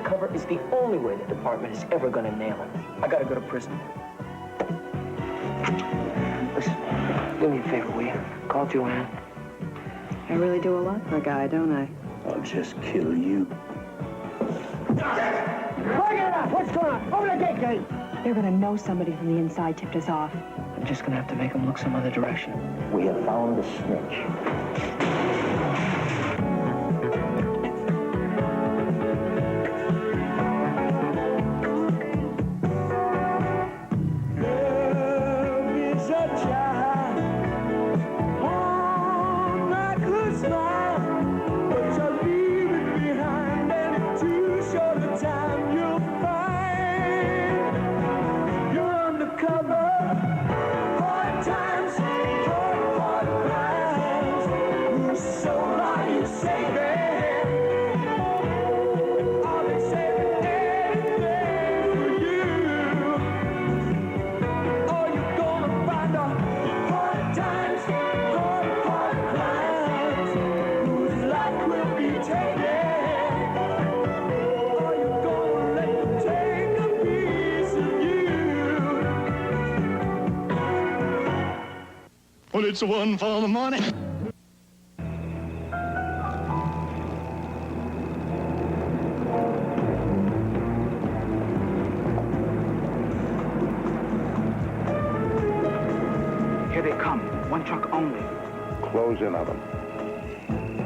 Undercover is the only way the department is ever gonna nail him. I gotta go to prison. Listen, do me a favor, will you? Call Joanne. I really do a lot for a guy, don't I? I'll just kill you. What's going on? Open the gate! They're gonna know somebody from the inside tipped us off. I'm just gonna have to make him look some other direction. We have found the snitch. Well, it's the one for the money. Here they come. One truck only. Close in on them.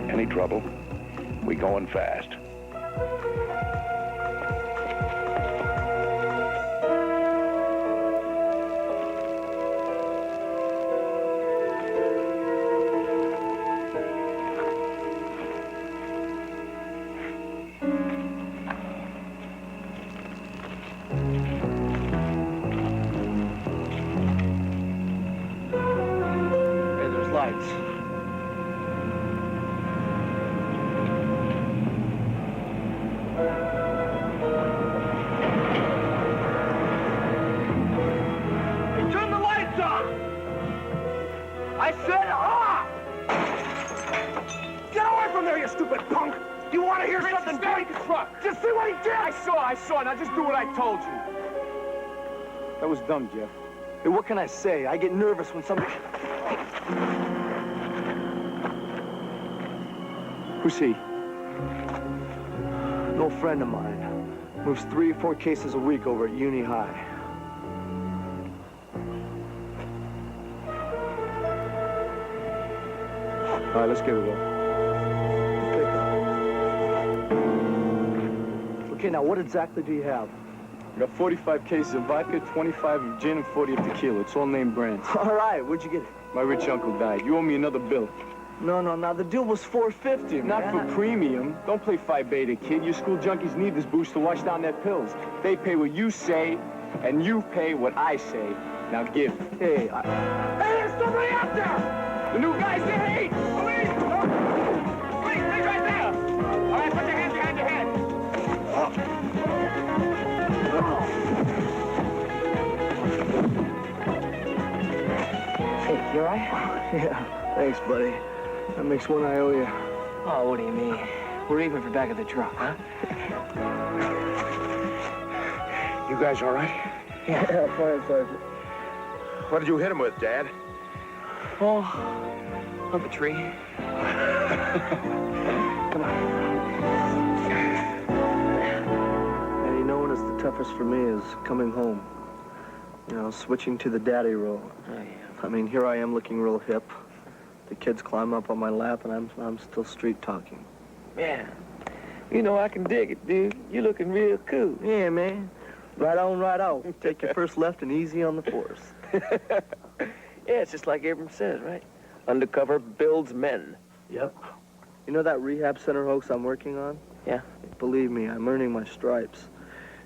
Any trouble? We going fast. I saw. Now just do what I told you. That was dumb, Jeff. Hey, what can I say? I get nervous when somebody... Who's he? An old friend of mine. Moves 3 or 4 cases a week over at Uni High. All right, let's give it a go. Okay, now what exactly do you have? I got 45 cases of vodka, 25 of gin, and 40 of tequila. It's all name brands. All right, where'd you get it? My rich uncle died. You owe me another bill. No, now the deal was $4.50, man. Not for premium. Don't play Phi Beta, kid. Your school junkies need this boost to wash down their pills. They pay what you say, and you pay what I say. Now give. Hey, Hey, there's somebody out there! The new guy's in hate! Police! Police, right there! All right, put your hands behind your head. Hey, you all right? Yeah, thanks, buddy. That makes one I owe you. Oh, what do you mean? We're even for back of the truck, huh? You guys all right? Yeah, fine, Sergeant. What did you hit him with, Dad? Oh, up a tree. Come on. And you know when it's the toughest for me is coming home. You know, switching to the daddy role. Oh, yeah. I mean, here I am looking real hip. The kids climb up on my lap, and I'm still street talking. Man, you know, I can dig it, dude. You're looking real cool. Yeah, man. Right on, right out. Take your first left and easy on the force. Yeah, it's just like Abram says, right? Undercover builds men. Yep. You know that rehab center hoax I'm working on? Yeah. Believe me, I'm earning my stripes.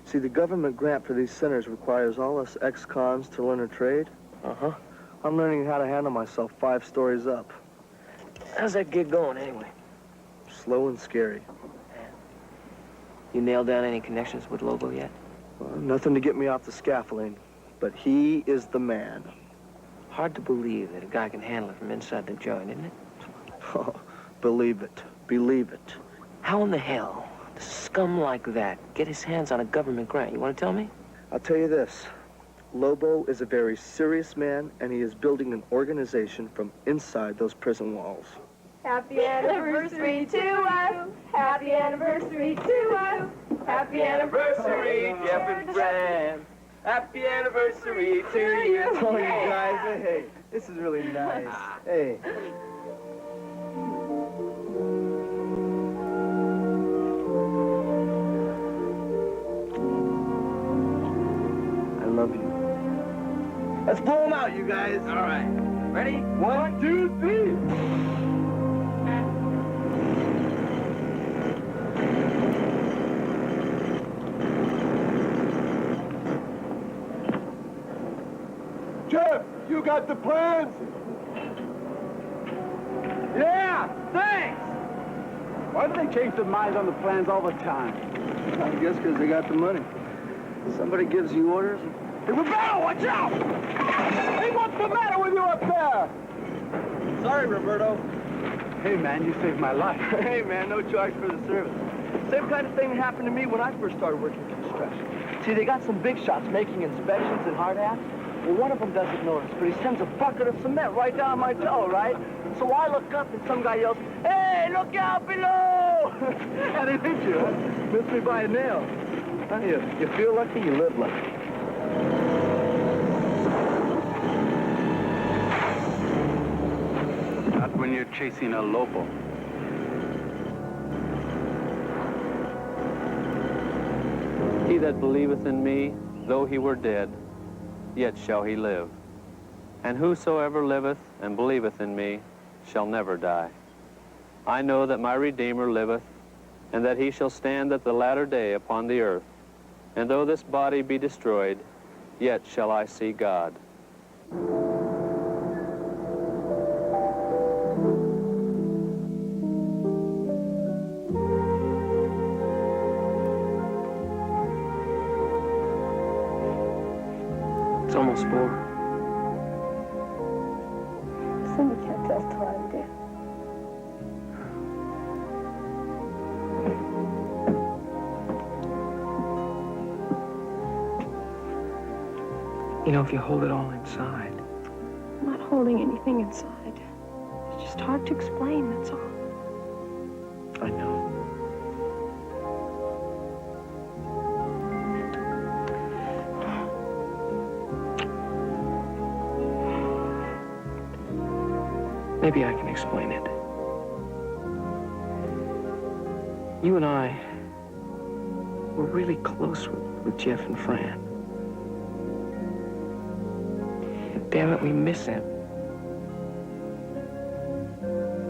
See, the government grant for these centers requires all us ex-cons to learn a trade. Uh-huh. I'm learning how to handle myself 5 stories up. How's that gig going, anyway? Slow and scary. You nailed down any connections with Lobo yet? Well, nothing to get me off the scaffolding, but he is the man. Hard to believe that a guy can handle it from inside the joint, isn't it? Oh, believe it. Believe it. How in the hell does a scum like that get his hands on a government grant? You want to tell me? I'll tell you this. Lobo is a very serious man, and he is building an organization from inside those prison walls. Happy anniversary to us. Happy anniversary to us. Happy anniversary, Jeff and Fran. Happy anniversary to you. Oh, you guys, hey, this is really nice. Hey. I love you. Let's blow them out, you guys. All right. Ready? 1, 2, 3. Jeff, you got the plans? Yeah, thanks! Why do they change their minds on the plans all the time? I guess because they got the money. Somebody gives you orders. Hey, Roberto, watch out! Hey, what's the matter with you up there? Sorry, Roberto. Hey, man, you saved my life. Hey, man, no charge for the service. Same kind of thing happened to me when I first started working construction. See, they got some big shots making inspections in hard hats. Well, one of them doesn't notice, but he sends a bucket of cement right down my toe, right? So I look up and some guy yells, "Hey, look out below!" And it hit you, huh? Missed me by a nail. Huh? You feel lucky, you live lucky. Not when you're chasing a lobo. He that believeth in me, though he were dead, yet shall he live. And whosoever liveth and believeth in me shall never die. I know that my Redeemer liveth, and that he shall stand at the latter day upon the earth. And though this body be destroyed, yet shall I see God. It's almost 4. Somebody can't tell us what to do. You know, if you hold it all inside. I'm not holding anything inside. It's just hard to explain, that's all. I know. Maybe I can explain it. You and I were really close with Jeff and Fran. Damn it, we miss him.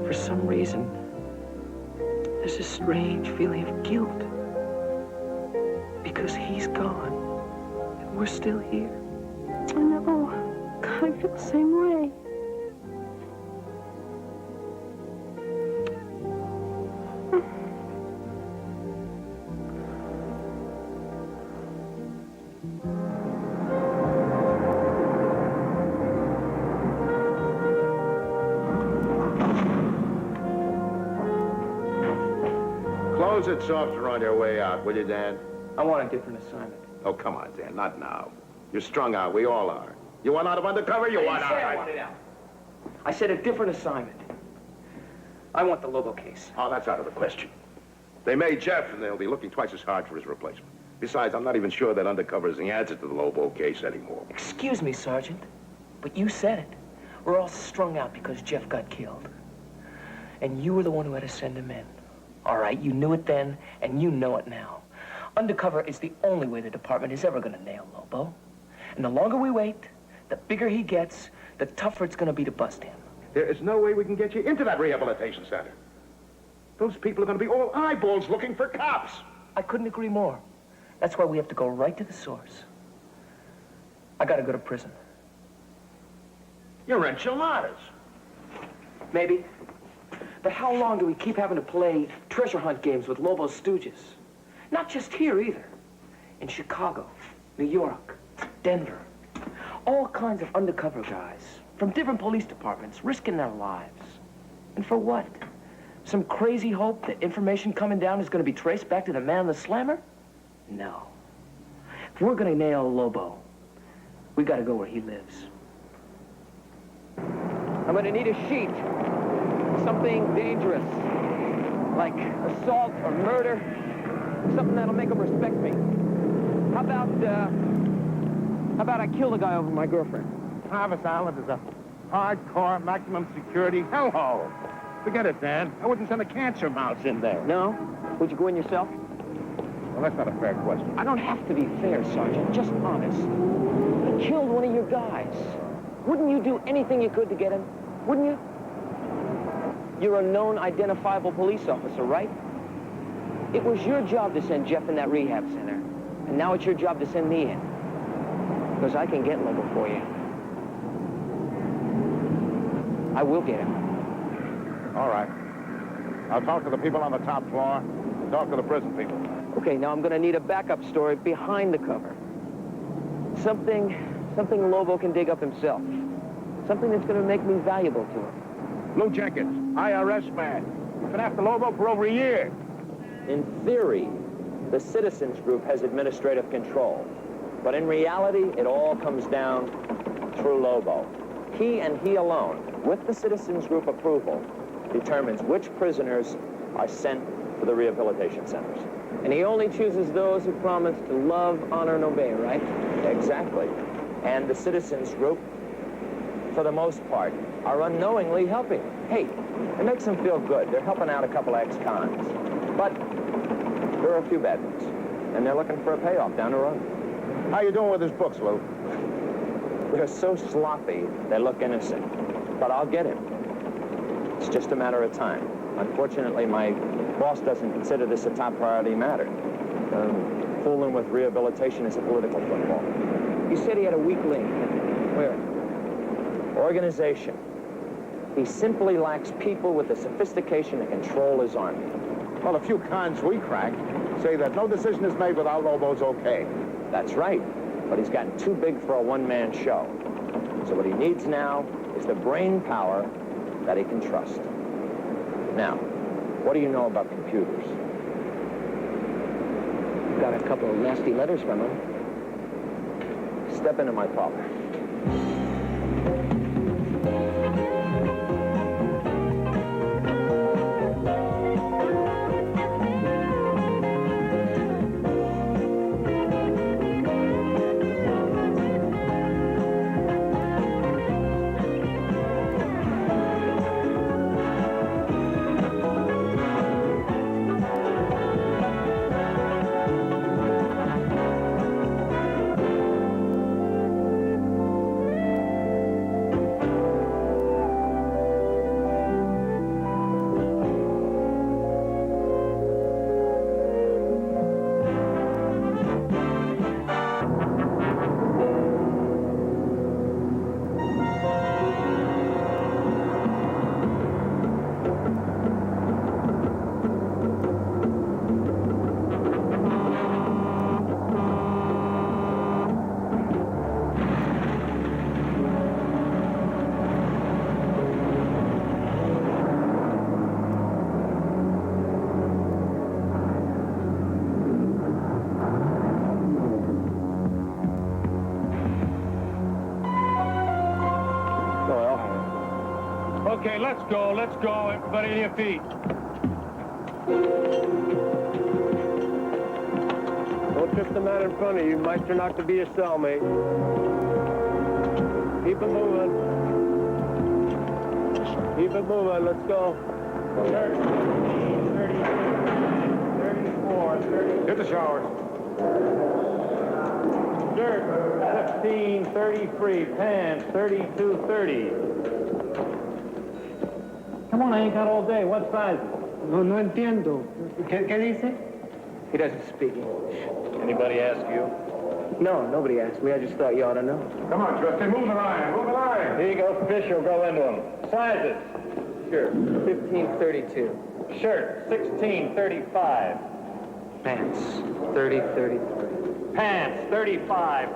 For some reason, there's a strange feeling of guilt. Because he's gone, and we're still here. I know. God, I feel the same way. Close it softer on your way out, will you, Dan? I want a different assignment. Oh, come on, Dan, not now. You're strung out, we all are. You want out of Undercover, you want out. I want it out. I said a different assignment. I want the Lobo case. Oh, that's out of the question. They made Jeff, and they'll be looking twice as hard for his replacement. Besides, I'm not even sure that Undercover is the answer to the Lobo case anymore. Excuse me, Sergeant, but you said it. We're all strung out because Jeff got killed. And you were the one who had to send him in. All right, you knew it then, and you know it now. Undercover is the only way the department is ever going to nail Lobo. And the longer we wait, the bigger he gets, the tougher it's going to be to bust him. There is no way we can get you into that rehabilitation center. Those people are going to be all eyeballs looking for cops. I couldn't agree more. That's why we have to go right to the source. I got to go to prison. You're enchiladas. Maybe. But how long do we keep having to play treasure hunt games with Lobo's stooges? Not just here, either. In Chicago, New York, Denver. All kinds of undercover guys from different police departments risking their lives. And for what? Some crazy hope that information coming down is going to be traced back to the man in the slammer? No. If we're going to nail Lobo, we got to go where he lives. I'm gonna need a sheet. Something dangerous. Like assault or murder. Something that'll make him respect me. How about I kill the guy over my girlfriend? Travis Island is a hardcore maximum security hellhole. Forget it, Dan. I wouldn't send a cancer mouse in there. No? Would you go in yourself? Well, that's not a fair question. I don't have to be fair, Sergeant. Just honest. He killed one of your guys. Wouldn't you do anything you could to get him? Wouldn't you? You're a known, identifiable police officer, right? It was your job to send Jeff in that rehab center. And now it's your job to send me in. Because I can get Lobo for you. I will get him. All right. I'll talk to the people on the top floor and talk to the prison people. Okay, now I'm going to need a backup story behind the cover. Something Lobo can dig up himself. Something that's going to make me valuable to him. Blue Jackets, IRS man. Been after Lobo for over a year. In theory, the citizens group has administrative control. But in reality, it all comes down through Lobo. He and he alone, with the citizens group approval, determines which prisoners are sent to the rehabilitation centers. And he only chooses those who promise to love, honor, and obey, right? Exactly. And the citizens group, for the most part, are unknowingly helping. Hey, it makes them feel good. They're helping out a couple of ex-cons. But there are a few bad ones. And they're looking for a payoff down the road. How you doing with his books, Lou? They're so sloppy, they look innocent. But I'll get him. It's just a matter of time. Unfortunately, my boss doesn't consider this a top priority matter. Fooling with rehabilitation is a political football. You said he had a weak link. Where? Organization. He simply lacks people with the sophistication to control his army. Well, a few cons we cracked say that no decision is made without Lobo's okay. That's right, but he's gotten too big for a one-man show. So what he needs now is the brain power that he can trust. Now, what do you know about computers? Got a couple of nasty letters from him. Step into my parlor. Okay, let's go. Everybody to your feet. Don't trip the man in front of you. Might turn out to be a cellmate. Keep it moving. Keep it moving. Let's go. 30, 34, 30. Hit the showers. Dirt, 15, 33. Pants, 32, 30. Come on, I ain't got all day. What size? No entiendo. ¿Qué dice? He doesn't speak English. Anybody ask you? No, nobody asked me. I just thought you ought to know. Come on, Trusty, move the line. Here you go, fish. You'll go into them. Sizes. Sure. 1532. Shirt, 1635. Pants, 3033. Pants, 35.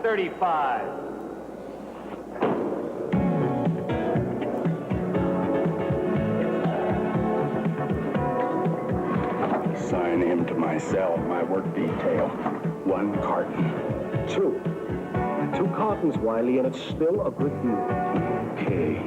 Assign him to my cell, my work detail. 1 carton. 2. 2 cartons, Wiley, and it's still a good deal. Okay.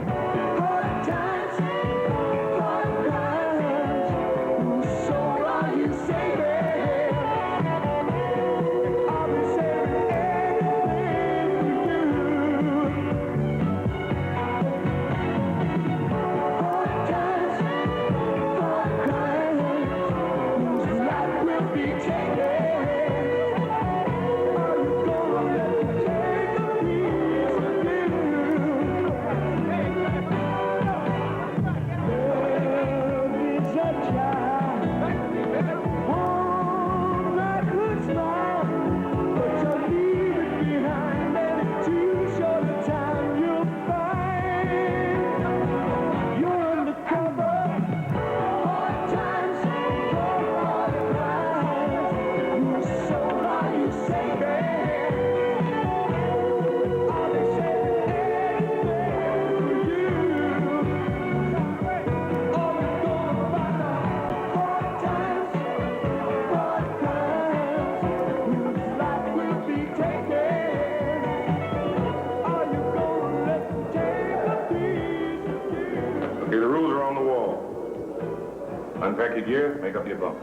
Unpack your gear, make up your bunk.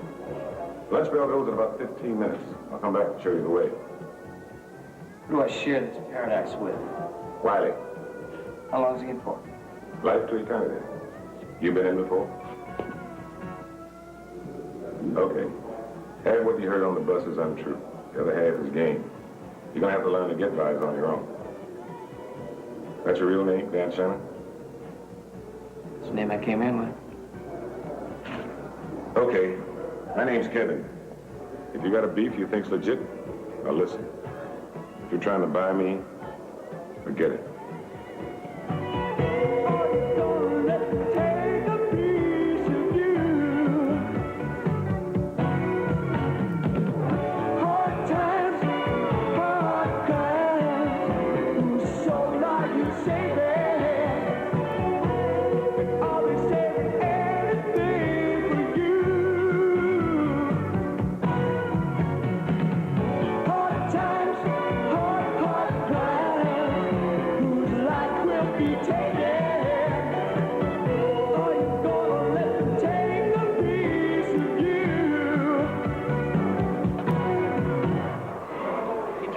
Lunch bell goes in about 15 minutes. I'll come back and show you the way. Who do I share this paradise with? Wiley. How long is he in for? Life to eternity. You been in before? Okay. Half what you heard on the bus is untrue. The other half is game. You're gonna have to learn to get by on your own. That's your real name, Dan Shannon? It's the name I came in with. Okay. My name's Kevin. If you got a beef you think's legit, now listen. If you're trying to buy me, forget it.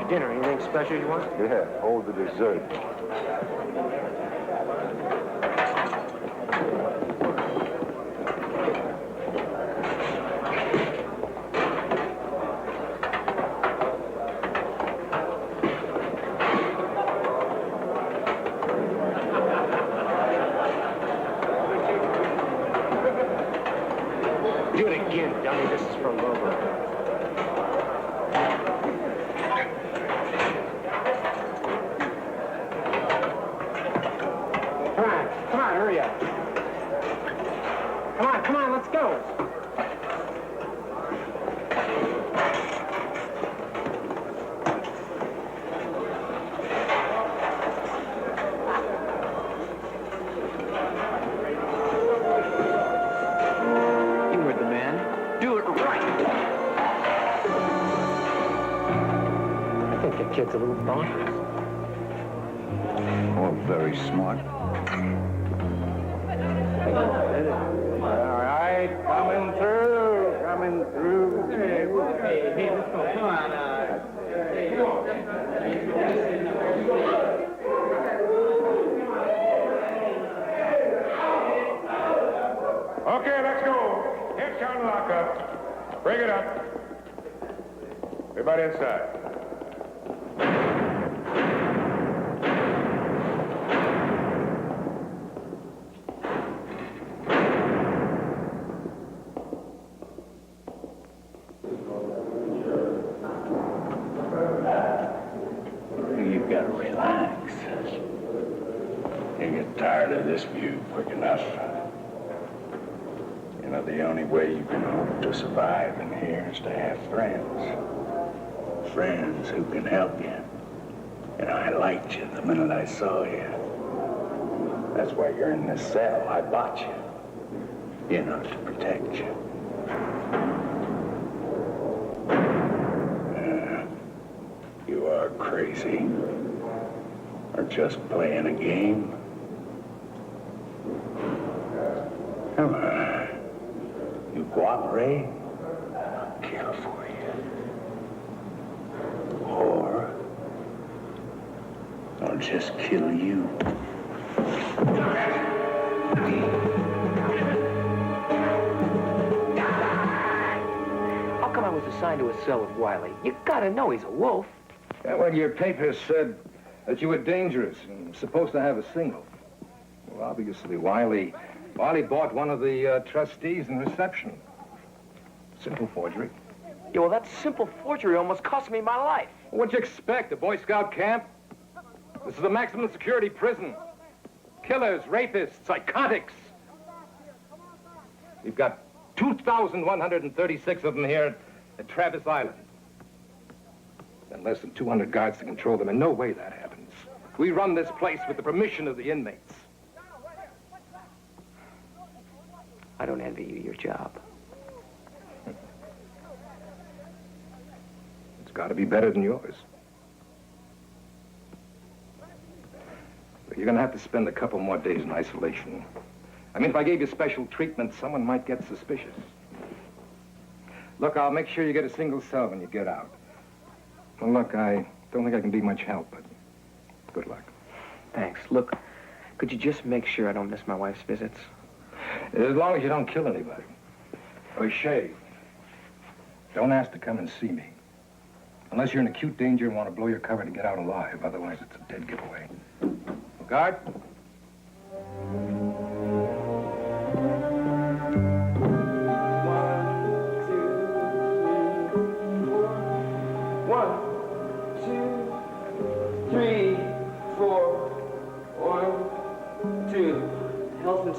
Dinner, anything special you want? Yeah, hold the dessert. Do it again, dummy. This is for Lobo. Come on, hurry up. Come on, let's go. You were the man. Do it right. I think the kid's a little bonkers. Oh, very smart. All right, coming through. Hey, let's go. Come on. Okay, let's go. Head count lock up. Bring it up. Everybody inside. You've got to relax. You get tired of this view quick enough. You know, the only way you can hope to survive in here is to have friends. Friends who can help you. You know, I liked you the minute I saw you. That's why you're in this cell. I bought you. You know, to protect you. crazy? Or just playing a game? Come on. You cooperate, I'll kill for you. Or I'll just kill you. How come I was assigned to a cell with Wiley? You gotta know he's a wolf. Yeah, well, your papers said that you were dangerous and supposed to have a signal. Well, obviously, Wiley bought one of the trustees in reception. Simple forgery. Yeah, well, that simple forgery almost cost me my life. What'd you expect, a Boy Scout camp? This is a maximum security prison. Killers, rapists, psychotics. We've got 2,136 of them here at Travis Island. And less than 200 guards to control them, and no way that happens. We run this place with the permission of the inmates. I don't envy you your job. It's got to be better than yours. But you're going to have to spend a couple more days in isolation. I mean, if I gave you special treatment, someone might get suspicious. Look, I'll make sure you get a single cell when you get out. Well, look, I don't think I can be much help, but good luck. Thanks. Look, could you just make sure I don't miss my wife's visits? As long as you don't kill anybody. Oh, Shay, don't ask to come and see me. Unless you're in acute danger and want to blow your cover to get out alive. Otherwise, it's a dead giveaway. Guard?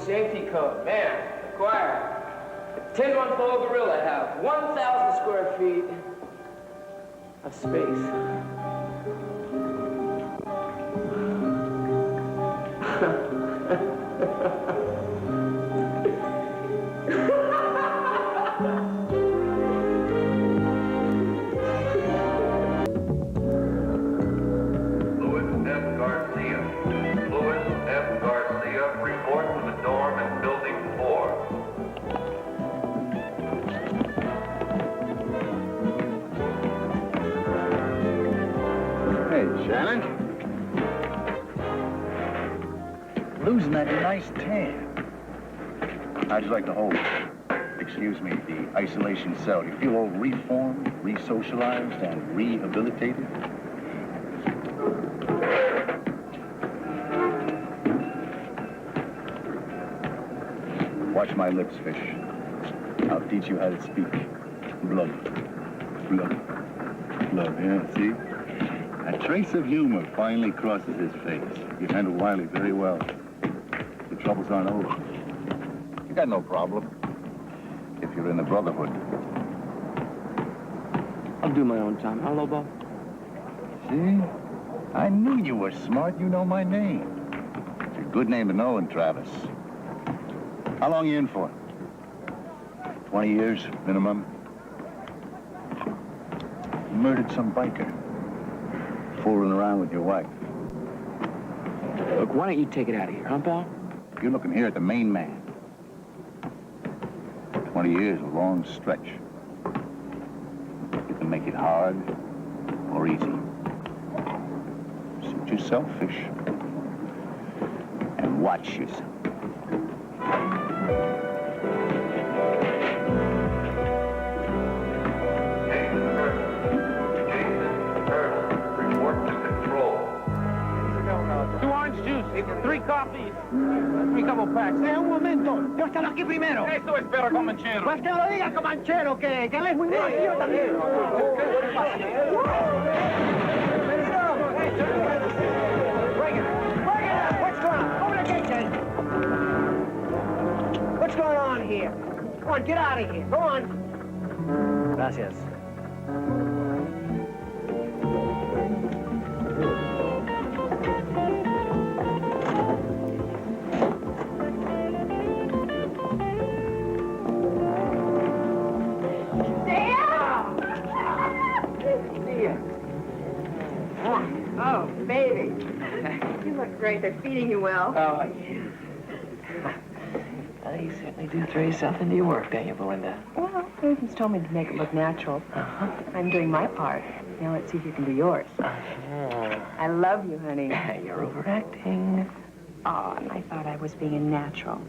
Safety code, man, acquired. A 10-month-old gorilla have 1,000 square feet of space. Shannon? Losing that nice tan. How'd you like to hold it? Excuse me, the isolation cell. You feel all reformed, re-socialized, and rehabilitated? Watch my lips, fish. I'll teach you how to speak. Blood. Blood. Blood, yeah, see? A trace of humor finally crosses his face. You handle Wiley very well. The troubles aren't over. You got no problem. If you're in the Brotherhood. I'll do my own time. Huh, Lobo? See? I knew you were smart. You know my name. It's a good name to know in Travis. How long you in for? 20 years, minimum. You murdered some biker. Fooling around with your wife. Look, why don't you take it out of here, huh, pal? You're looking here at the main man. 20 years, a long stretch. You can make it hard or easy. Suit yourself, fish. And watch yourself. Three coffees. Three couple packs. Un momento. Yo estaba aquí primero. Eso espero, Comanchero. Pues que me lo diga, Comanchero, que él es muy bueno. Yo también. What's going on here? Come on, get out of here. Go on. Gracias. Oh, baby. You look great. They're feeding you well. Oh, yeah. Well, you certainly do throw yourself into your work, don't you, Belinda? Well, Aiden's told me to make it look natural. I'm doing my part. Now let's see if you can do yours. I love you, honey. You're overacting. Oh, and I thought I was being natural.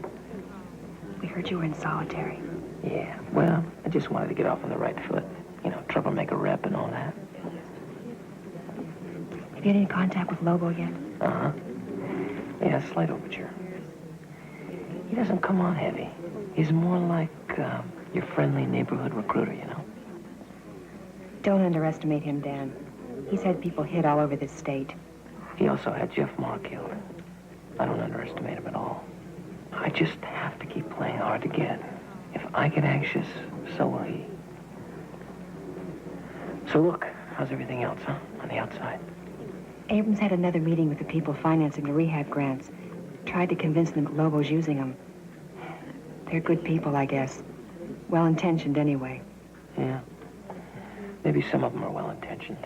We heard you were in solitary. Yeah, well, I just wanted to get off on the right foot. You know, troublemaker rep and all that. Have you had any contact with Lobo yet? Uh-huh. Yeah, slight overture. He doesn't come on heavy. He's more like your friendly neighborhood recruiter, you know? Don't underestimate him, Dan. He's had people hit all over this state. He also had Jeff Marr killed. I don't underestimate him at all. I just have to keep playing hard to get. If I get anxious, so will he. So look, how's everything else, huh? On the outside? Abrams had another meeting with the people financing the rehab grants. Tried to convince them that Lobo's using them. They're good people, I guess. Well-intentioned anyway. Yeah. Maybe some of them are well-intentioned.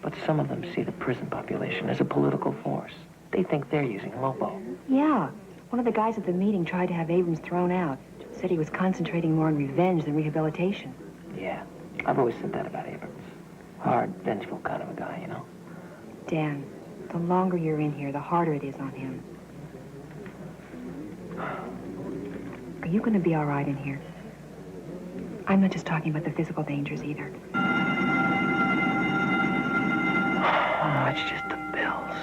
But some of them see the prison population as a political force. They think they're using Lobo. Yeah. One of the guys at the meeting tried to have Abrams thrown out. Said he was concentrating more on revenge than rehabilitation. Yeah. I've always said that about Abrams. Hard, vengeful kind of a guy, you know? Dan, the longer you're in here, the harder it is on him. Are you going to be all right in here? I'm not just talking about the physical dangers either. Oh, it's just the bills.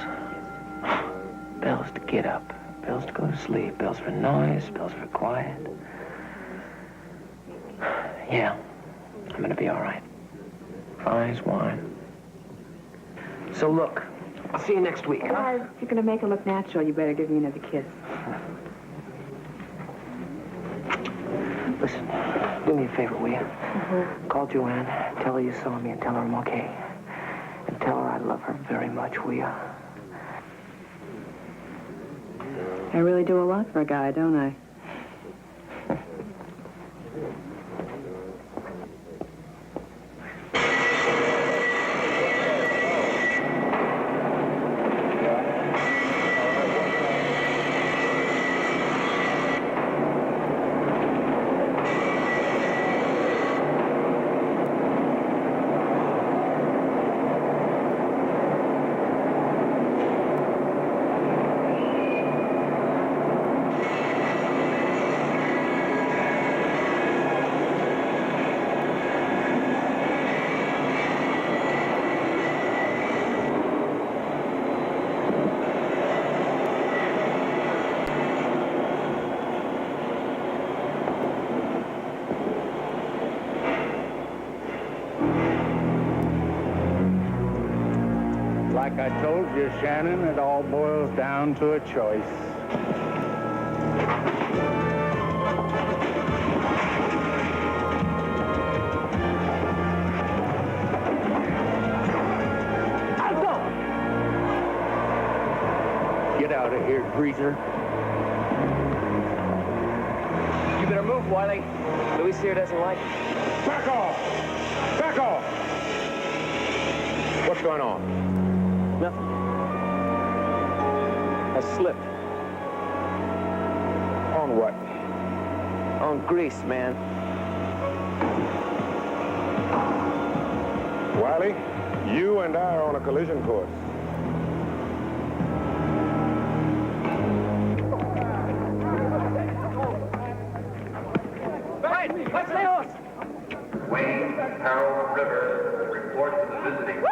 Bills to get up, bills to go to sleep, bills for noise, bills for quiet. Yeah, I'm going to be all right. Fine as wine. So look, I'll see you next week. Well, if you're going to make it look natural, you better give me another kiss. Listen, do me a favor, will you? Call Joanne, tell her you saw me, and tell her I'm okay. And tell her I love her very much, will you? I really do a lot for a guy, don't I? Like I told you, Shannon, it all boils down to a choice. Get out of here, greaser. You better move, Wiley. Luis here doesn't like it. Back off! Back off! What's going on? Nothing. I slipped. On what? On grease, man. Wiley, you and I are on a collision course. Right, let's stay on. Wayne Harold River, report to the visiting.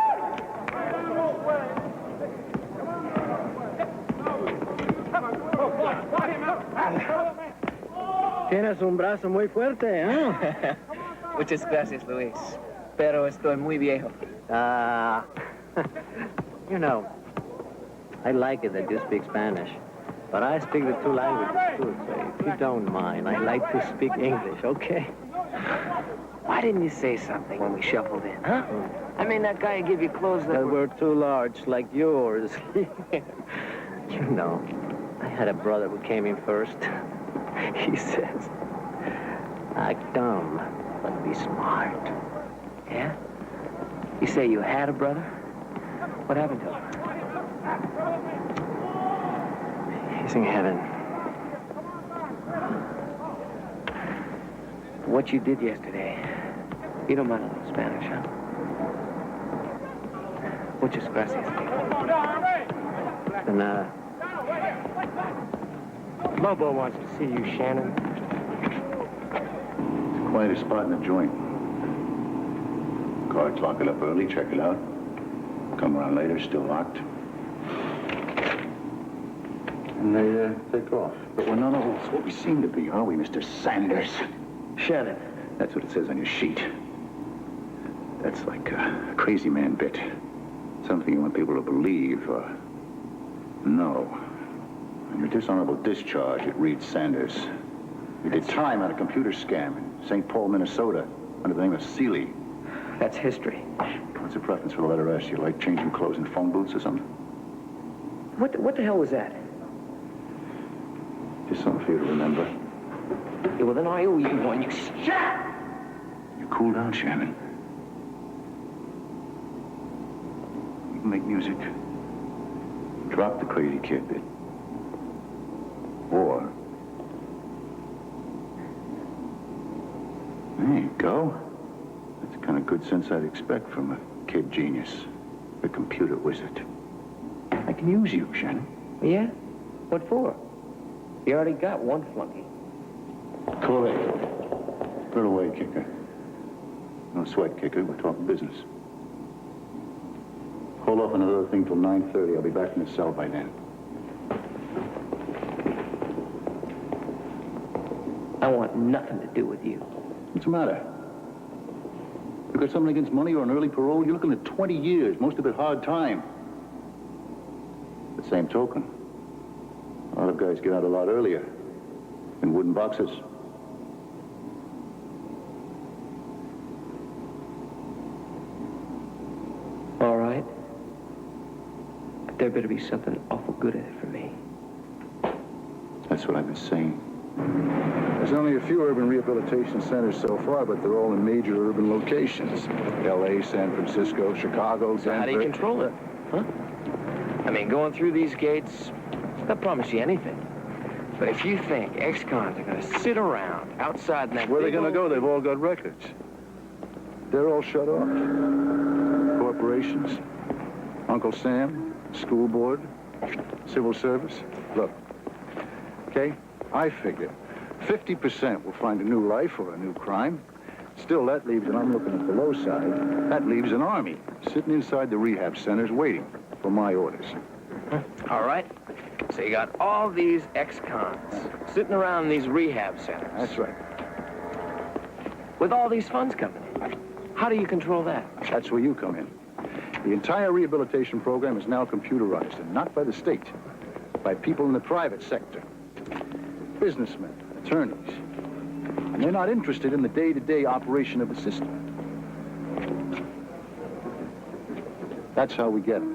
Tienes un brazo muy fuerte, ¿eh? Muchas gracias, Luis. Pero estoy muy viejo. You know, I like it that you speak Spanish, but I speak the two languages too, so if you don't mind, I like to speak English, okay? Why didn't you say something when we shuffled in, huh? I mean, that guy gave you clothes that Were too large, like yours. You know, I had a brother who came in first. He says, act dumb, but be smart. Yeah? You say you had a brother? What happened to him? He's in heaven. What you did yesterday, you don't mind a little Spanish, huh? Muchas gracias. And, Lobo wants to see you, Shannon. It's the quietest spot in the joint. Guards lock it up early, check it out. Come around later, still locked. And they take off. But we're none of us what we seem to be, are we, Mr. Sanders? Shannon. That's what it says on your sheet. That's like a crazy man bit. Something you want people to believe or know. On your dishonorable discharge, it reads Sanders. You did time on a computer scam in St. Paul, Minnesota, under the name of Seeley. That's history. What's your preference for the letter S? You like changing clothes in phone booths or something? What the hell was that? Just something for you to remember. Yeah, well, then I owe you one. You shut! You cool down, Shannon. You can make music. Drop the crazy kid bit. Or... There you go. That's the kind of good sense I'd expect from a kid genius. A computer wizard. I can use you, Shannon. Yeah? What for? You already got one flunky. Correct. Put it away, Kicker. No sweat, Kicker. We're talking business. Hold off on another thing till 9:30. I'll be back in the cell by then. I want nothing to do with you. What's the matter? You got something against money or an early parole? You're looking at 20 years, most of it hard time. But same token, a lot of guys get out a lot earlier in wooden boxes. All right. But there better be something awful good in it for me. That's what I've been saying. There's only a few urban rehabilitation centers so far, but they're all in major urban locations. L.A., San Francisco, Chicago, Denver. So how do you control it? Huh? I mean, going through these gates, I promise you anything. But if you think ex-cons are going to sit around outside in that Where are they big going to old- go? They've all got records. They're all shut off. Corporations, Uncle Sam, school board, civil service. Look, okay, I figure 50% will find a new life or a new crime. Still, that leaves, and I'm looking at the low side, that leaves an army sitting inside the rehab centers waiting for my orders. All right. So you got all these ex-cons sitting around these rehab centers. That's right. With all these funds coming in. How do you control that? That's where you come in. The entire rehabilitation program is now computerized, and not by the state, by people in the private sector. Businessmen, attorneys. And they're not interested in the day-to-day operation of the system. That's how we get it.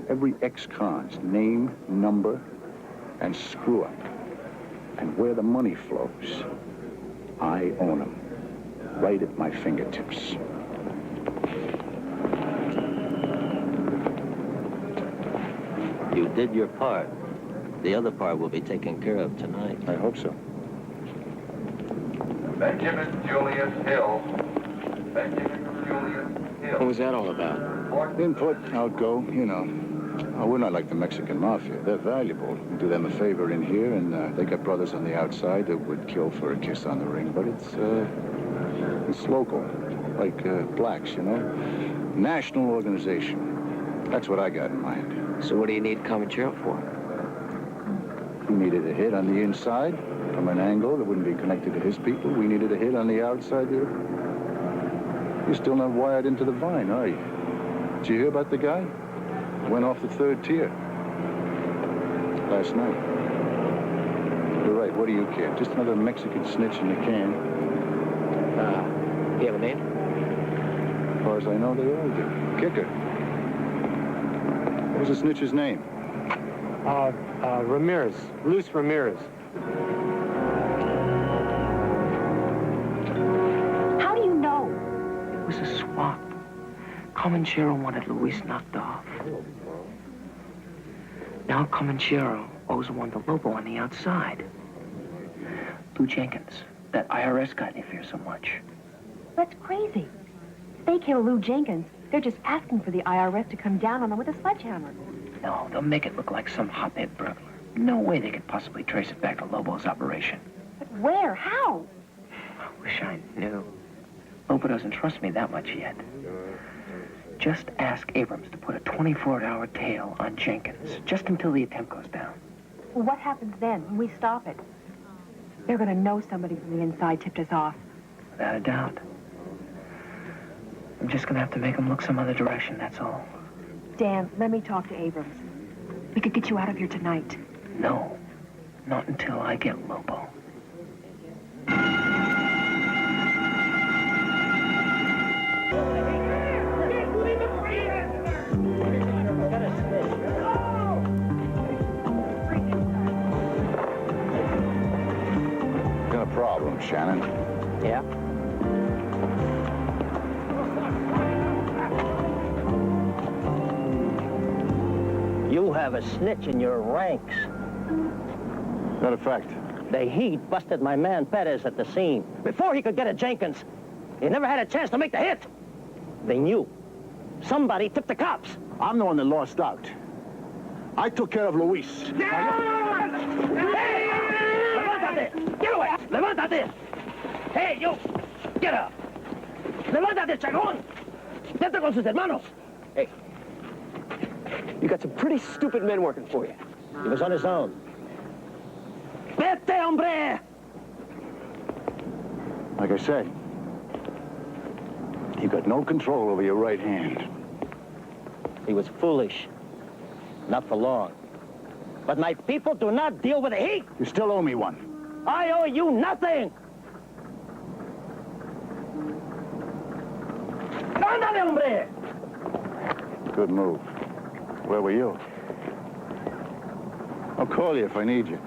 Every ex-con's name, number, and screw-up. And where the money flows, I own them. Right at my fingertips. You did your part. The other part will be taken care of tonight. I hope so. Benjamin Julius Hill. Benjamin Julius Hill. What was that all about? Input, outgo, you know. Oh, we're not like the Mexican mafia. They're valuable. We do them a favor in here, and they got brothers on the outside that would kill for a kiss on the ring. But it's local, like blacks, you know. National organization. That's what I got in mind. So what do you need Comanchero for? He needed a hit on the inside from an angle that wouldn't be connected to his people. We needed a hit on the outside there. You're still not wired into the vine, are you? Did you hear about the guy? Went off the 3rd tier last night. You're right, what do you care? Just another Mexican snitch in the can. You have a name? As far as I know, they all do. Kicker. What was the snitch's name? Ramirez. Luis Ramirez. How do you know? It was a swap. Comanchero wanted Luis knocked off. Now Comanchero owes one to Lobo on the outside. Lou Jenkins, that IRS guy they fear so much. That's crazy. If they kill Lou Jenkins, they're just asking for the IRS to come down on them with a sledgehammer. No, they'll make it look like some hotbed burglar. No way they could possibly trace it back to Lobo's operation. But where? How? I wish I knew. Lobo doesn't trust me that much yet. Just ask Abrams to put a 24-hour tail on Jenkins, just until the attempt goes down. Well, what happens then when we stop it? They're going to know somebody from the inside tipped us off. Without a doubt. I'm just going to have to make them look some other direction, that's all. Dan, let me talk to Abrams. We could get you out of here tonight. No, not until I get Lobo. Got a problem, Shannon. Yeah? You have a snitch in your ranks. Matter of fact. The heat busted my man Perez at the scene before he could get at Jenkins. He never had a chance to make the hit. They knew. Somebody tipped the cops. I'm the one that lost out. I took care of Luis. ¡Levántate! ¡Get away! ¡Levántate! Hey, you! Get up! ¡Levántate, chagón! ¡Vete con sus hermanos! Hey, you got some pretty stupid men working for you. He was on his own. Vete, hombre! Like I said, you got no control over your right hand. He was foolish. Not for long. But my people do not deal with the heat. You still owe me one. I owe you nothing. Ándale, hombre! Good move. Where were you? I'll call you if I need you.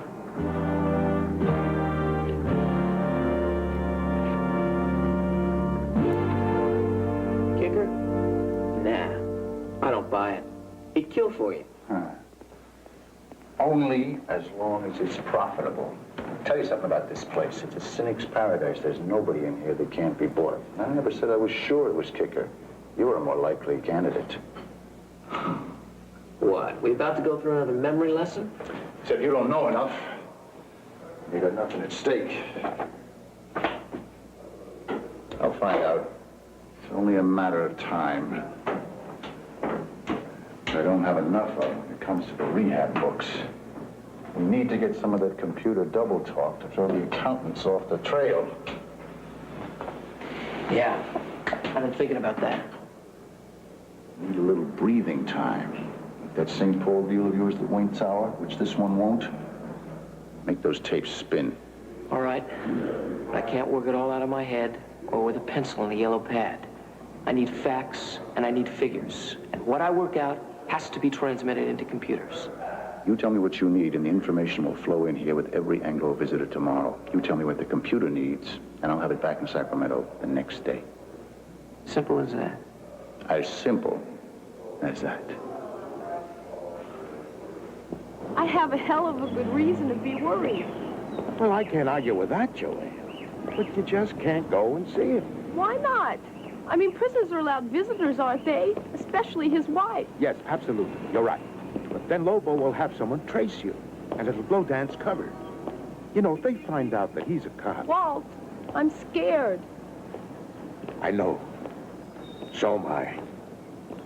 Kicker? Nah, I don't buy it. He'd kill for you. Only as long as it's profitable. I'll tell you something about this place. It's a cynic's paradise. There's nobody in here that can't be bought. I never said I was sure it was Kicker. You were a more likely candidate. What, we about to go through another memory lesson? Except you don't know enough. You got nothing at stake. I'll find out. It's only a matter of time. I don't have enough of them when it comes to the rehab books. We need to get some of that computer double talk to throw the accountants off the trail. Yeah, I've been thinking about that. Need a little breathing time. That St. Paul deal of yours that went sour, which this one won't. Make those tapes spin. All right. I can't work it all out of my head or with a pencil and a yellow pad. I need facts and I need figures. And what I work out has to be transmitted into computers. You tell me what you need, and the information will flow in here with every Anglo visitor tomorrow. You tell me what the computer needs, and I'll have it back in Sacramento the next day. Simple as that. As simple as that. I have a hell of a good reason to be worried. Well, I can't argue with that, Joanne. But you just can't go and see him. Why not? I mean, prisoners are allowed visitors, aren't they? Especially his wife. Yes, absolutely. You're right. But then Lobo will have someone trace you, and it'll blow Dan's cover. You know, if they find out that he's a cop... Walt, I'm scared. I know. So am I.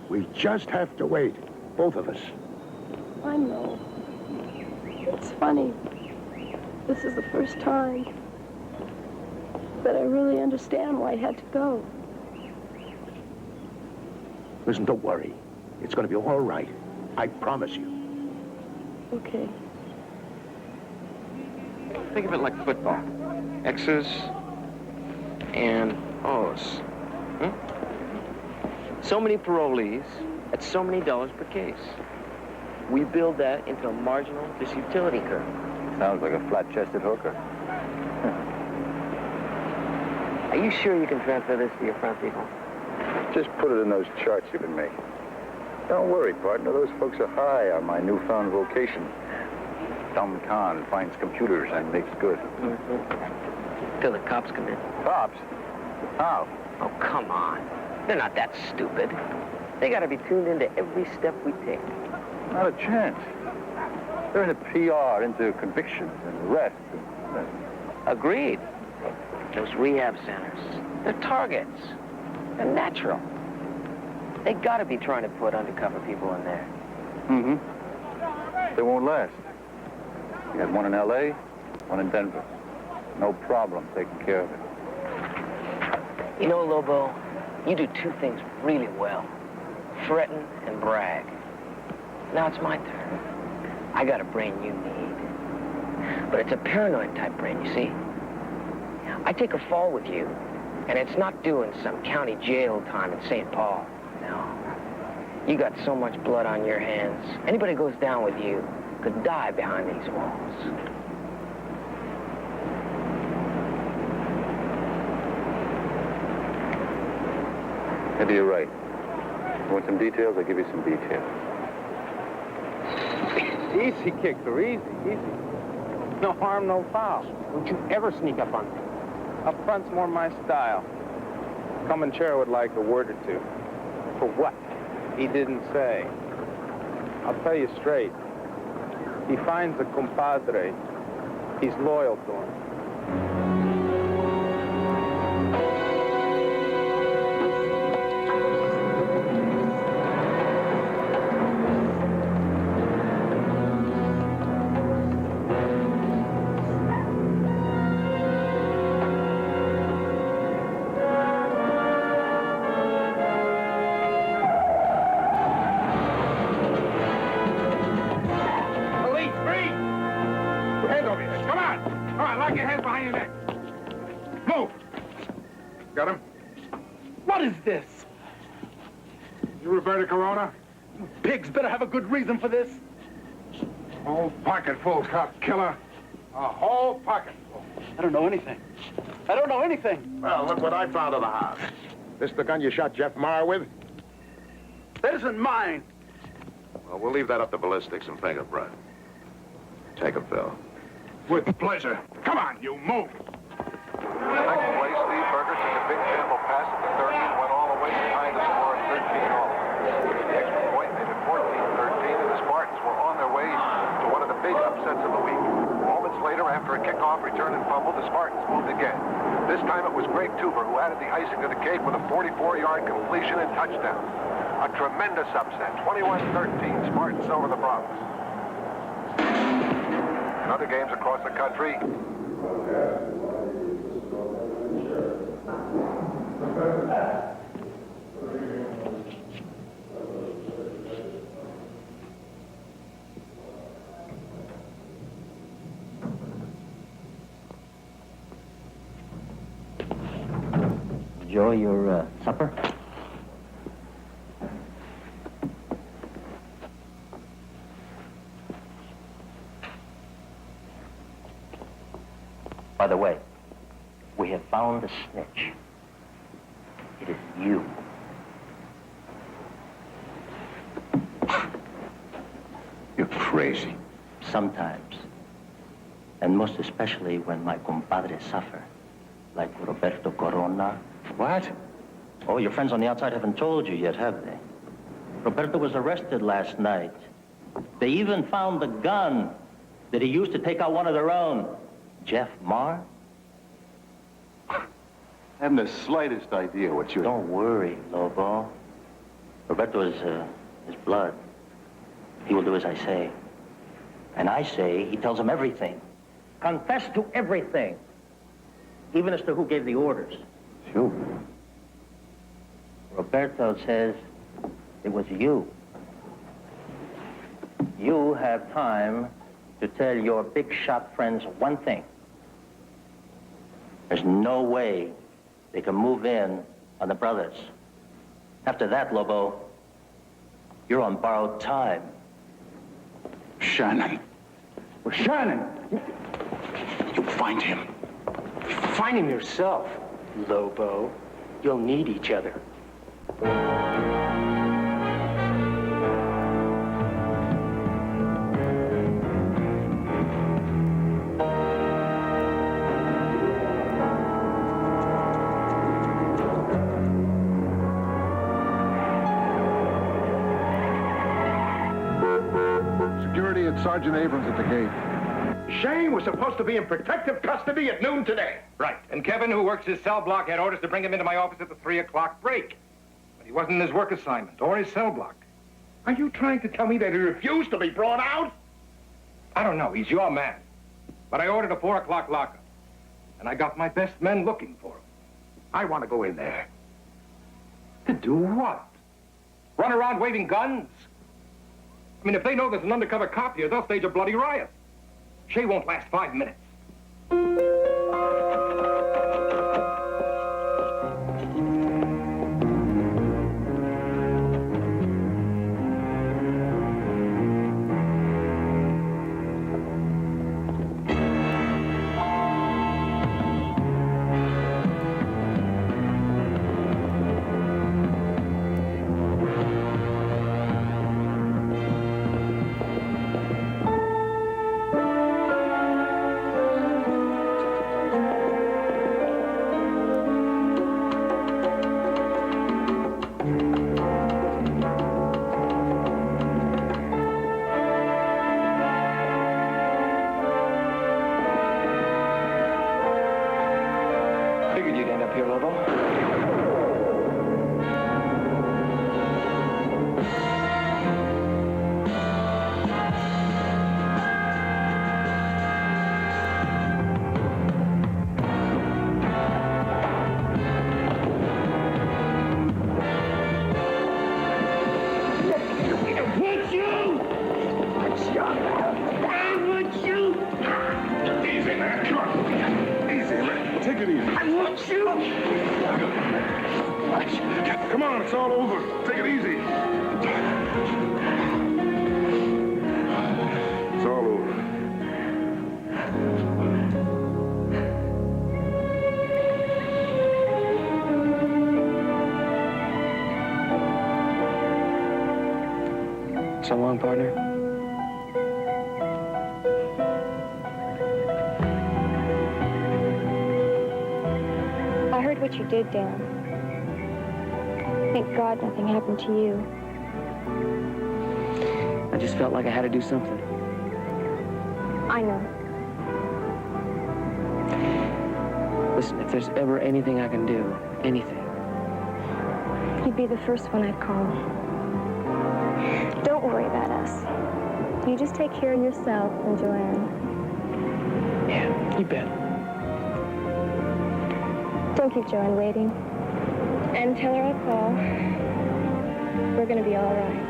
We just have to wait, both of us. I know. It's funny. This is the first time that I really understand why I had to go. Listen, don't worry. It's going to be all right. I promise you. Okay. Think of it like football. X's and O's. So many parolees at so many dollars per case. We build that into a marginal disutility curve. Sounds like a flat-chested hooker. Are you sure you can transfer this to your front people? Just put it in those charts you've been making. Don't worry, partner. Those folks are high on my newfound vocation. Dumb con finds computers and makes good. Till the cops come in. Cops? How? Oh, come on. They're not that stupid. They gotta be tuned into every step we take. Not a chance. They're into PR, into convictions and arrest. Agreed. Those rehab centers, they're targets. They're natural. They gotta be trying to put undercover people in there. Mm-hmm. They won't last. We had one in L.A., one in Denver. No problem taking care of it. You know, Lobo, you do two things really well. Threaten and brag. Now it's my turn. I got a brain you need. But it's a paranoid type brain, you see? I take a fall with you, and it's not doing some county jail time in St. Paul. No. You got so much blood on your hands. Anybody who goes down with you could die behind these walls. Maybe you're right. You want some details? I'll give you some details. Easy, Kicker, easy, easy. No harm, no foul. Don't you ever sneak up on me. Up front's more my style. Comanchero would like a word or two. For what? He didn't say. I'll tell you straight. He finds a compadre. He's loyal to him. Got him? What is this? You Roberto Corona? You pigs better have a good reason for this. Whole pocket full, cop killer. A whole pocket full. I don't know anything. I don't know anything. Well, look what I found in the house. This the gun you shot Jeff Marr with? That isn't mine. Well, we'll leave that up to ballistics and fingerprint. Take it, Phil. With pleasure. Come on, you move. Next place, Steve Burger took a big camel pass at the 30 and went all the way behind the score at 13 all. The extra point made it 14-13, and the Spartans were on their way to one of the big upsets of the week. Moments later, after a kickoff return and fumble, the Spartans moved again. This time it was Greg Tuber who added the icing to the cake with a 44-yard completion and touchdown. A tremendous upset, 21-13, Spartans over the Bronx. In other games across the country, Enjoy your supper? By the way, we have found the snitch. It is you. You're crazy. Sometimes. And most especially when my compadres suffer. Like Roberto Corona. What? Oh, your friends on the outside haven't told you yet, have they? Roberto was arrested last night. They even found the gun that he used to take out one of their own. Jeff Marr? I haven't the slightest idea what you're... Don't worry, Lobo. Roberto is blood. He will do as I say. And I say he tells him everything. Confess to everything. Even as to who gave the orders. Sure. Roberto says it was you. You have time to tell your big shot friends one thing. There's no way they can move in on the brothers. After that, Lobo, you're on borrowed time. Shannon. Well, Shannon! You find him. find him yourself, Lobo. You'll need each other. Security and Sergeant Abrams at the gate. Shay was supposed to be in protective custody at noon today. Right. And Kevin, who works his cell block, had orders to bring him into my office at the 3 o'clock break. But he wasn't in his work assignment or his cell block. Are you trying to tell me that he refused to be brought out? I don't know. He's your man. But I ordered a 4 o'clock lockup. And I got my best men looking for him. I want to go in there. To do what? Run around waving guns? I mean, if they know there's an undercover cop here, they'll stage a bloody riot. Shay won't last 5 minutes. Come on, it's all over. Take it easy. It's all over. So long, partner. I heard what you did, Dan. Thank God nothing happened to you. I just felt like I had to do something. I know. Listen, if there's ever anything I can do, anything. You'd be the first one I'd call. Don't worry about us. You just take care of yourself and Joanne. Yeah, you bet. Don't keep Joanne waiting. And tell her I'll call. We're gonna be all right.